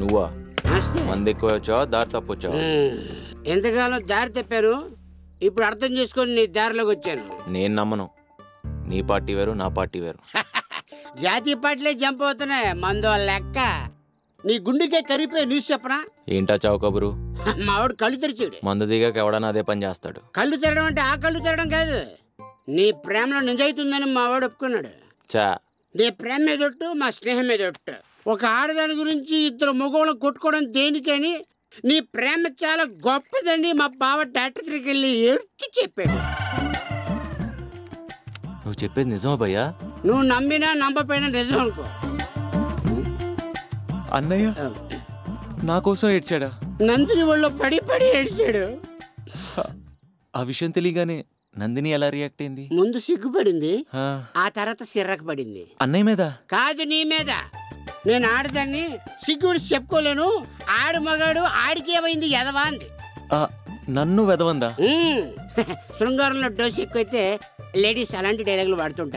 నువ్వా? నమస్తే. మంది ఎక్కువ వచ్చావా, దారి తప్పొచ్చావా? ఎంతకాలం దారి తప్పాను, ఇప్పుడు అర్థం చేసుకొని నీ దారిలోకి వచ్చాను. నేను నమ్మను. నీ పార్టీ వేరు, నా పార్టీ వేరు. జాతీయ పార్టీలే జంప్ అవుతున్నాయి, మందో లెక్క. నీ గుండెకే కరిగిపోయి న్యూస్ చెప్పనా? ఏంటా చావు కబురు? మావాడు కళ్ళు తెరిచాడు. మందు దిగాక ఎవడన్నా అదే పని చేస్తాడు. కళ్ళు తెరడం అంటే ఆ కళ్ళు తెరడం కాదు, నీ ప్రేమలో నిజాయితుందని మావాడు ఒప్పుకున్నాడు. చా, నీ ప్రేమ మీద ఒట్టు, మా స్నేహం మీద ఒట్టు. ఒక ఆడదాని గురించి ఇద్దరు మగవాళ్ళని కొట్టుకోవడం దేనికని, నీ ప్రేమ చాలా గొప్పదని మా బావ డాక్టర్ దగ్గరికి వెళ్ళి ఎడుతూ చెప్పాడు. నువ్వు చెప్పేది నిజమా భయ్యా? నువ్వు నమ్మినా నమ్మపోయినా నిజం అనుకో. అన్నయ్య నా కోసం ఏడ్చాడా? నందిని ఒళ్ళో పడి పడి ఏడ్చాడు. ఆ విషయం తెలియగానే నందిని ఎలా రియాక్ట్ అయింది? ముందు సిగ్గుపడింది, ఆ తర్వాత సిర్రకు పడింది. అన్నయ్య మీద కాదు, నీ మీద. నేను ఆడదాన్ని, సిగ్గుడు చెప్పుకోలేను, ఆడు మగాడు ఆడికేమైంది ఎదవా అంది. నన్ను వెదవందా? శృంగారంలో డోసు ఎక్కువైతే లేడీస్ అలాంటి డైలాగులు వాడుతుంటారు.